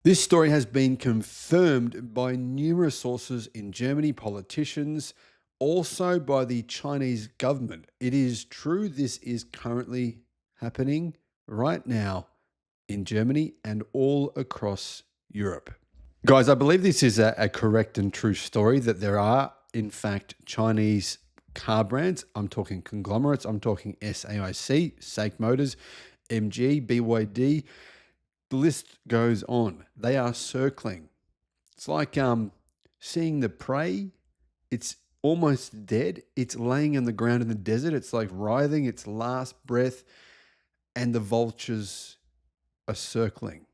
This story has been confirmed by numerous sources in Germany, politicians, also by the Chinese government. It is true, this is currently happening right now in Germany and all across Europe. Guys, I believe this is a correct and true story that there are, in fact, Chinese car brands. I'm talking conglomerates, I'm talking SAIC, SAIC Motors, MG, BYD. The list goes on. They are circling. It's like seeing the prey. It's almost dead. It's laying on the ground in the desert. It's like writhing its last breath, and the vultures are circling.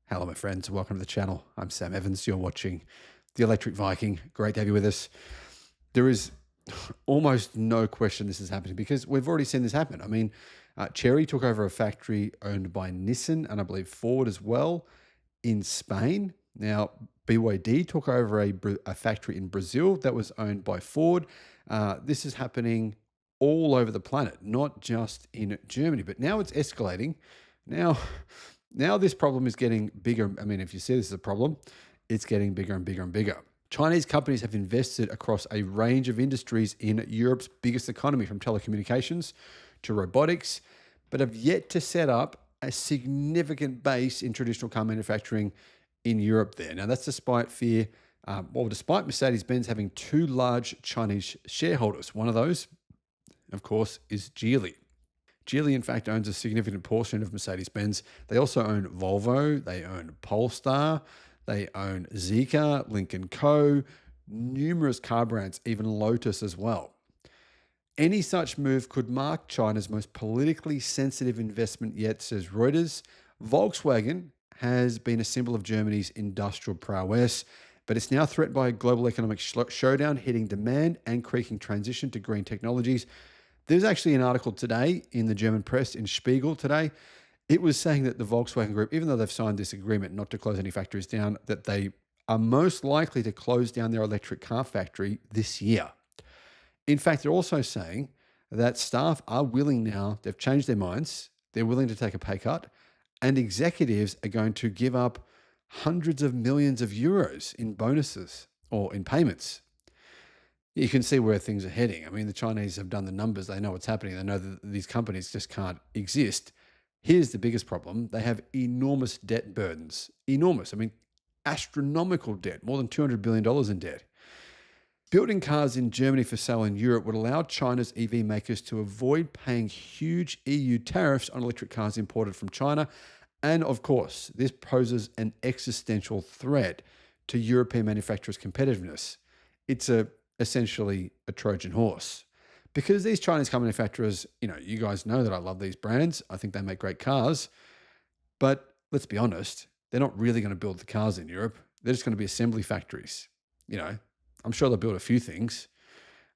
Hello, my friends. Welcome to the channel. I'm Sam Evans. You're watching the Electric Viking. Great to have you with us. There is almost no question this is happening because we've already seen this happen. I mean, Chery took over a factory owned by Nissan and I believe Ford as well in Spain. Now, BYD took over a factory in Brazil that was owned by Ford. This is happening all over the planet, not just in Germany, but now it's escalating. Now this problem is getting bigger. I mean, if you see this as a problem, it's getting bigger and bigger and bigger. Chinese companies have invested across a range of industries in Europe's biggest economy, from telecommunications to robotics, but have yet to set up a significant base in traditional car manufacturing in Europe there. Now, that's despite despite Mercedes-Benz having two large Chinese shareholders. One of those, of course, is Geely. Geely, in fact, owns a significant portion of Mercedes-Benz. They also own Volvo, they own Polestar, they own Zeekr, Lynk & Co., numerous car brands, even Lotus as well. Any such move could mark China's most politically sensitive investment yet, says Reuters. Volkswagen has been a symbol of Germany's industrial prowess, but it's now threatened by a global economic showdown, hitting demand and creaking transition to green technologies. There's actually an article today in the German press, in Spiegel today. It was saying that the Volkswagen Group, even though they've signed this agreement not to close any factories down, that they are most likely to close down their electric car factory this year. In fact, they're also saying that staff are willing now, they've changed their minds, they're willing to take a pay cut, and executives are going to give up hundreds of millions of euros in bonuses or in payments. You can see where things are heading. I mean, the Chinese have done the numbers. They know what's happening. They know that these companies just can't exist. Here's the biggest problem. They have enormous debt burdens. Enormous. I mean, astronomical debt, more than $200 billion in debt. Building cars in Germany for sale in Europe would allow China's EV makers to avoid paying huge EU tariffs on electric cars imported from China. And of course, this poses an existential threat to European manufacturers' competitiveness. It's essentially a Trojan horse. Because these Chinese car manufacturers, you guys know that I love these brands. I think they make great cars. But let's be honest, they're not really going to build the cars in Europe. They're just going to be assembly factories. I'm sure they'll build a few things,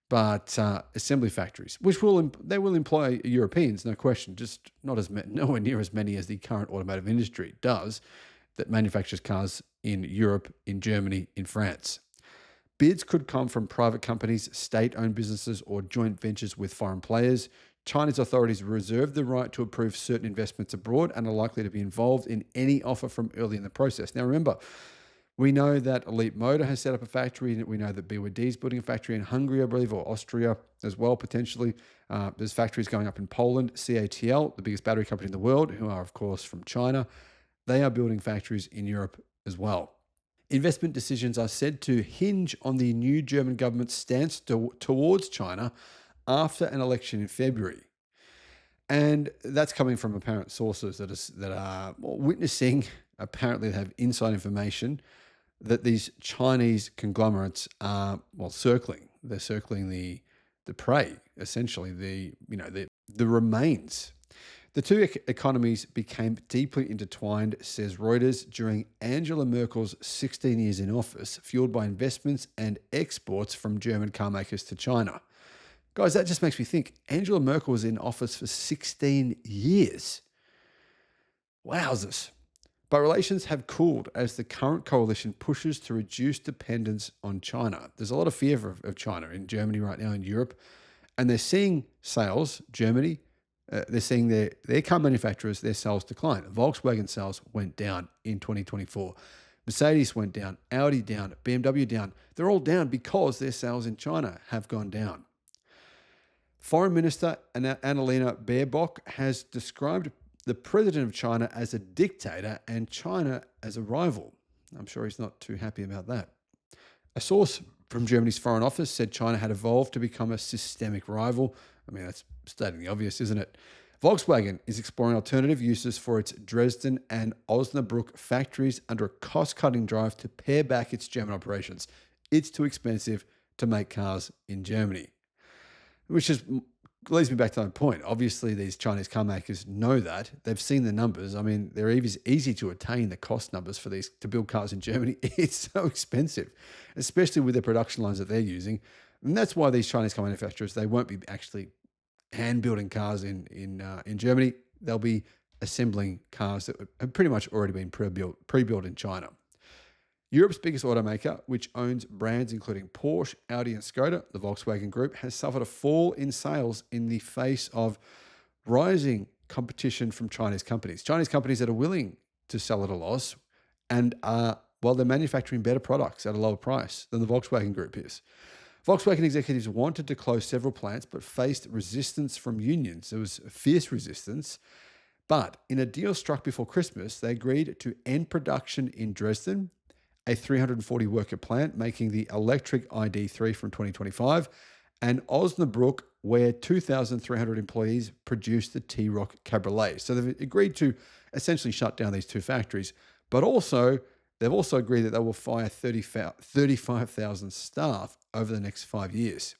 but assembly factories, which they will employ Europeans, no question, just nowhere near as many as the current automotive industry does that manufactures cars in Europe, in Germany, in France. Bids could come from private companies, state-owned businesses, or joint ventures with foreign players. Chinese authorities reserve the right to approve certain investments abroad and are likely to be involved in any offer from early in the process. Now, remember, we know that Elite Motor has set up a factory. We know that BYD is building a factory in Hungary, I believe, or Austria as well, potentially. There's factories going up in Poland. CATL, the biggest battery company in the world, who are, of course, from China, they are building factories in Europe as well. Investment decisions are said to hinge on the new German government's stance towards China after an election in February. And that's coming from apparent sources that are witnessing, apparently they have inside information, that these Chinese conglomerates are, circling. They're circling the prey, essentially, the remains. The two economies became deeply intertwined, says Reuters, during Angela Merkel's 16 years in office, fueled by investments and exports from German car makers to China. Guys, that just makes me think. Angela Merkel was in office for 16 years. Wowzers. But relations have cooled as the current coalition pushes to reduce dependence on China. There's a lot of fear of China in Germany right now, in Europe, and they're seeing sales, Germany, They're seeing their car manufacturers, their sales decline. Volkswagen sales went down in 2024. Mercedes went down, Audi down, BMW down. They're all down because their sales in China have gone down. Foreign Minister Annalena Baerbock has described the president of China as a dictator and China as a rival. I'm sure he's not too happy about that. A source from Germany's Foreign Office said China had evolved to become a systemic rival. I mean, that's stating the obvious, isn't it? Volkswagen is exploring alternative uses for its Dresden and Osnabrück factories under a cost-cutting drive to pare back its German operations. It's too expensive to make cars in Germany, which leads me back to my point. Obviously, these Chinese car makers know that. They've seen the numbers. I mean, they're easy to attain the cost numbers for these to build cars in Germany. It's so expensive, especially with the production lines that they're using. And that's why these Chinese car manufacturers, they won't be actually hand building cars in Germany. They'll be assembling cars that have pretty much already been pre-built in China. Europe's biggest automaker, which owns brands including Porsche, Audi, and Skoda, the Volkswagen Group, has suffered a fall in sales in the face of rising competition from Chinese companies. Chinese companies that are willing to sell at a loss and are, well, they're manufacturing better products at a lower price than the Volkswagen Group is. Volkswagen executives wanted to close several plants but faced resistance from unions. There was fierce resistance. But in a deal struck before Christmas, they agreed to end production in Dresden, a 340 worker plant making the electric ID3 from 2025, and Osnabrück, where 2,300 employees produce the T-Roc Cabriolet. So they've agreed to essentially shut down these two factories, but they've also agreed that they will fire 35,000 staff over the next 5 years.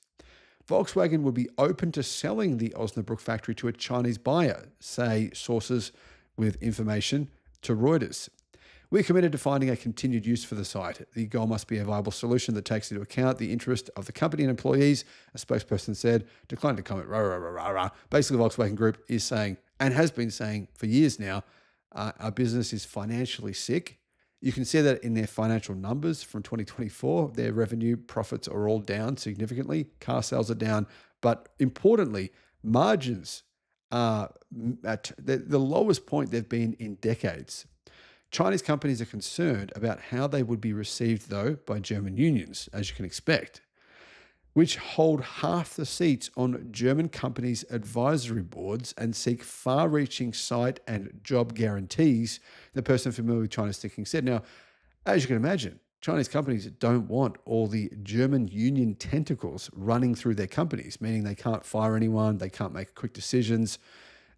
Volkswagen would be open to selling the Osnabrück factory to a Chinese buyer, say sources with information to Reuters. We're committed to finding a continued use for the site. The goal must be a viable solution that takes into account the interest of the company and employees, a spokesperson said, declined to comment. Basically, the Volkswagen Group is saying, and has been saying for years now, our business is financially sick. You can see that in their financial numbers from 2024. Their revenue profits are all down significantly. Car sales are down. But importantly, margins are at the lowest point they've been in decades. Chinese companies are concerned about how they would be received, though, by German unions, as you can expect, which hold half the seats on German companies' advisory boards and seek far-reaching site and job guarantees, the person familiar with China's thinking said. Now, as you can imagine, Chinese companies don't want all the German union tentacles running through their companies, meaning they can't fire anyone, they can't make quick decisions.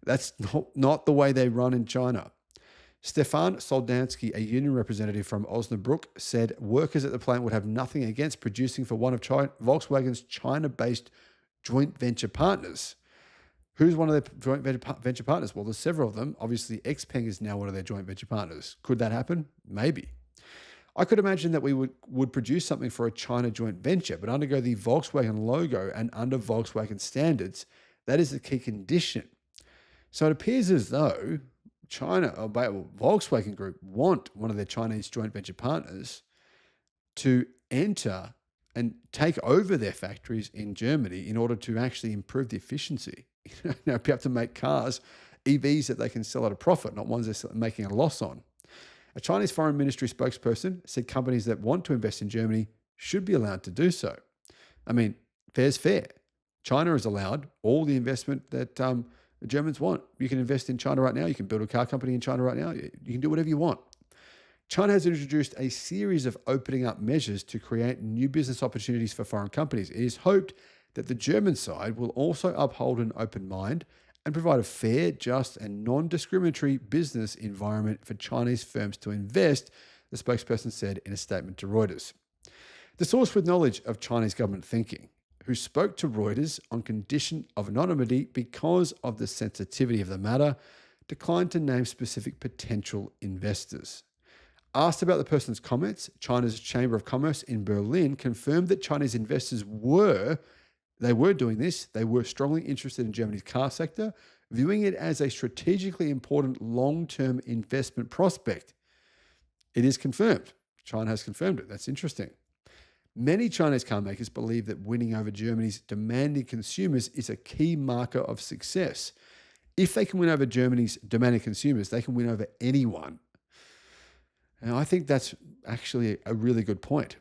That's not the way they run in China. Stefan Soldansky, a union representative from Osnabrück, said workers at the plant would have nothing against producing for one of Volkswagen's China-based joint venture partners. Who's one of their joint venture partners? Well, there's several of them. Obviously, XPeng is now one of their joint venture partners. Could that happen? Maybe. I could imagine that we would produce something for a China joint venture, but undergo the Volkswagen logo and under Volkswagen standards. That is the key condition. So it appears as though Volkswagen Group want one of their Chinese joint venture partners to enter and take over their factories in Germany in order to actually improve the efficiency. Now, be able to make cars, EVs that they can sell at a profit, not ones they're making a loss on. A Chinese foreign ministry spokesperson said companies that want to invest in Germany should be allowed to do so. I mean, fair's fair. China is allowed all the investment that the Germans want. You can invest in China right now. You can build a car company in China right now. You can do whatever you want. China has introduced a series of opening up measures to create new business opportunities for foreign companies. It is hoped that the German side will also uphold an open mind and provide a fair, just, and non-discriminatory business environment for Chinese firms to invest, the spokesperson said in a statement to Reuters. The source with knowledge of Chinese government thinking, who spoke to Reuters on condition of anonymity because of the sensitivity of the matter, declined to name specific potential investors. Asked about the person's comments, China's Chamber of Commerce in Berlin confirmed that Chinese investors were doing this. They were strongly interested in Germany's car sector, viewing it as a strategically important long-term investment prospect. It is confirmed. China has confirmed it. That's interesting. Many Chinese car makers believe that winning over Germany's demanding consumers is a key marker of success. if they can win over Germany's demanding consumers, they can win over anyone. And I think that's actually a really good point.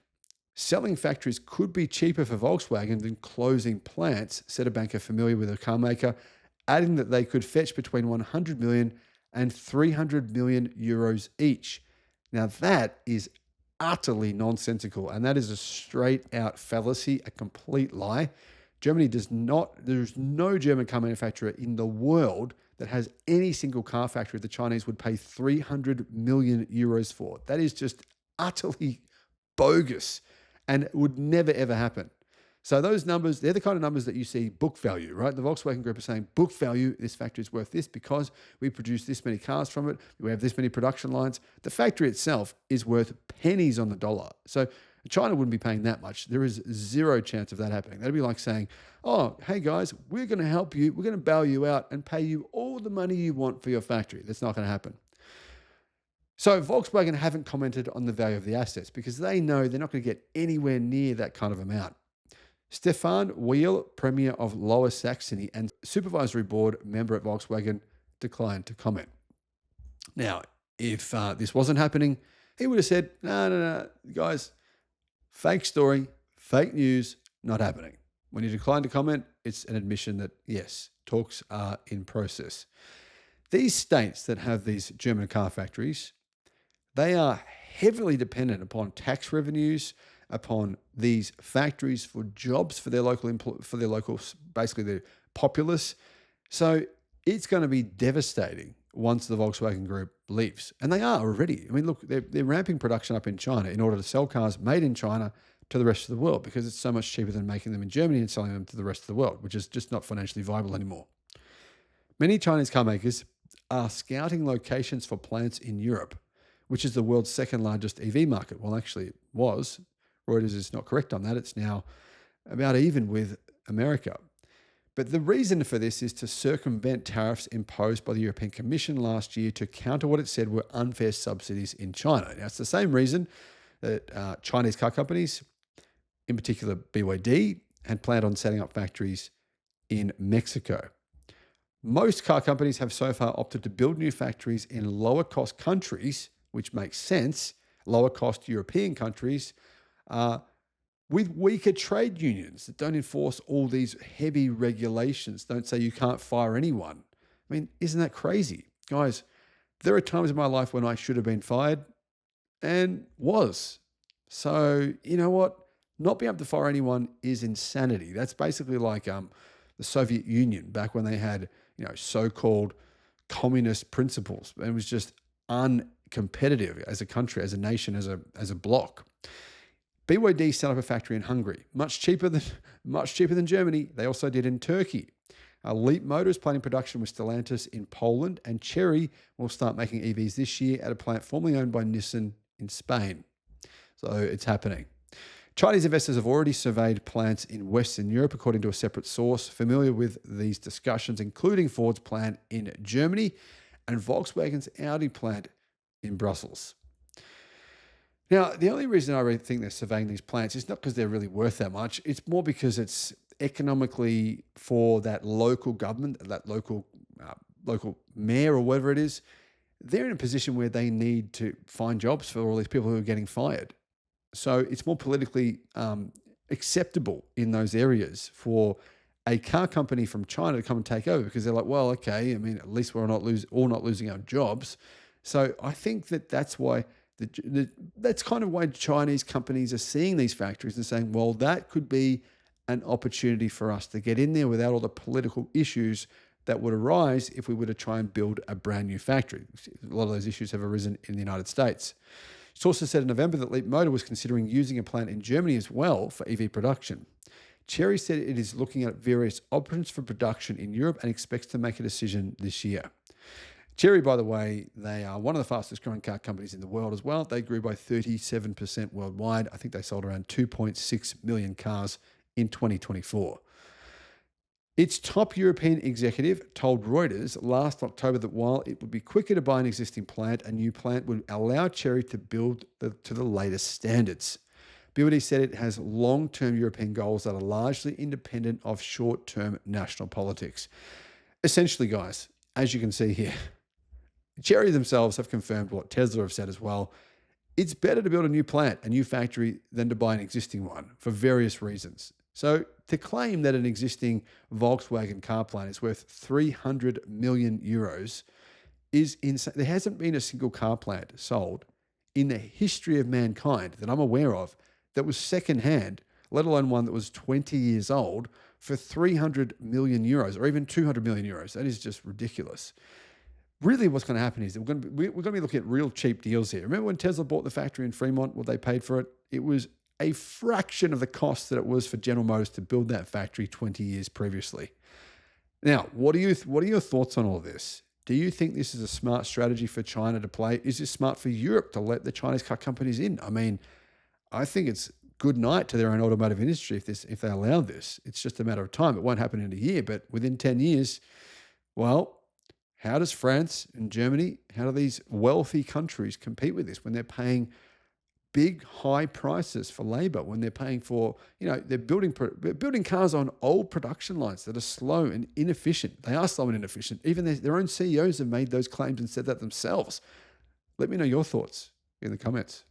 Selling factories could be cheaper for Volkswagen than closing plants, said a banker familiar with the car maker, adding that they could fetch between 100 million and 300 million euros each. Now that is utterly nonsensical, and that is a straight out fallacy, a complete lie. Germany does not, there's no German car manufacturer in the world that has any single car factory the Chinese would pay 300 million euros for. That is just utterly bogus and would never, ever happen. So those numbers, they're the kind of numbers that you see book value, right? The Volkswagen Group are saying book value, this factory is worth this because we produce this many cars from it. We have this many production lines. The factory itself is worth pennies on the dollar. So China wouldn't be paying that much. There is zero chance of that happening. That'd be like saying, oh, hey guys, we're going to help you. We're going to bail you out and pay you all the money you want for your factory. That's not going to happen. So Volkswagen haven't commented on the value of the assets because they know they're not going to get anywhere near that kind of amount. Stefan Wheel, Premier of Lower Saxony and Supervisory Board member at Volkswagen, declined to comment. Now, if this wasn't happening, he would have said, no, guys, fake story, fake news, not happening. When you decline to comment, it's an admission that, yes, talks are in process. These states that have these German car factories, they are heavily dependent upon tax revenues, upon these factories for jobs for their local, basically the populace. So it's going to be devastating once the Volkswagen Group leaves. And they are already. I mean, look, they're ramping production up in China in order to sell cars made in China to the rest of the world because it's so much cheaper than making them in Germany and selling them to the rest of the world, which is just not financially viable anymore. Many Chinese car makers are scouting locations for plants in Europe, which is the world's second largest EV market. Well, actually, it was. Reuters is not correct on that. It's now about even with America. But the reason for this is to circumvent tariffs imposed by the European Commission last year to counter what it said were unfair subsidies in China. Now, it's the same reason that Chinese car companies, in particular BYD, had planned on setting up factories in Mexico. Most car companies have so far opted to build new factories in lower cost countries, which makes sense, lower cost European countries, with weaker trade unions that don't enforce all these heavy regulations, don't say you can't fire anyone. I mean, isn't that crazy? Guys, there are times in my life when I should have been fired and was. So, you know what? Not being able to fire anyone is insanity. That's basically like the Soviet Union back when they had, so-called communist principles. It was just uncompetitive as a country, as a nation, as a bloc. BYD set up a factory in Hungary, much cheaper than Germany. They also did in Turkey. Leap Motor is planning production with Stellantis in Poland, and Chery will start making EVs this year at a plant formerly owned by Nissan in Spain. So it's happening. Chinese investors have already surveyed plants in Western Europe, according to a separate source familiar with these discussions, including Ford's plant in Germany and Volkswagen's Audi plant in Brussels. Now, the only reason I really think they're surveying these plants is not because they're really worth that much. It's more because it's economically for that local government, that local mayor or whatever it is, they're in a position where they need to find jobs for all these people who are getting fired. So it's more politically acceptable in those areas for a car company from China to come and take over because they're like, well, okay, I mean, at least we're not losing our jobs. So I think that's why that's kind of why Chinese companies are seeing these factories and saying, well, that could be an opportunity for us to get in there without all the political issues that would arise if we were to try and build a brand new factory. A lot of those issues have arisen in the United States. Sources said in November that Leap Motor was considering using a plant in Germany as well for EV production. Chery said it is looking at various options for production in Europe and expects to make a decision this year. Chery, by the way, they are one of the fastest growing car companies in the world as well. They grew by 37% worldwide. I think they sold around 2.6 million cars in 2024. Its top European executive told Reuters last October that while it would be quicker to buy an existing plant, a new plant would allow Chery to build to the latest standards. BYD said it has long-term European goals that are largely independent of short-term national politics. Essentially, guys, as you can see here, Chery themselves have confirmed what Tesla have said as well. It's better to build a new plant, a new factory, than to buy an existing one for various reasons. So to claim that an existing Volkswagen car plant is worth 300 million euros is insane. There hasn't been a single car plant sold in the history of mankind that I'm aware of that was secondhand, let alone one that was 20 years old, for 300 million euros or even 200 million euros. That is just ridiculous. Really, what's going to happen is we're going to be looking at real cheap deals here. Remember when Tesla bought the factory in Fremont, what they paid for it? It was a fraction of the cost that it was for General Motors to build that factory 20 years previously. Now, what are your thoughts on all this? Do you think this is a smart strategy for China to play? Is this smart for Europe to let the Chinese car companies in? I mean, I think it's good night to their own automotive industry if they allow this. It's just a matter of time. It won't happen in a year, but within 10 years, well, how does France and Germany, how do these wealthy countries compete with this when they're paying big, high prices for labor, when they're paying for, they're building cars on old production lines that are slow and inefficient. They are slow and inefficient. Even their own CEOs have made those claims and said that themselves. Let me know your thoughts in the comments.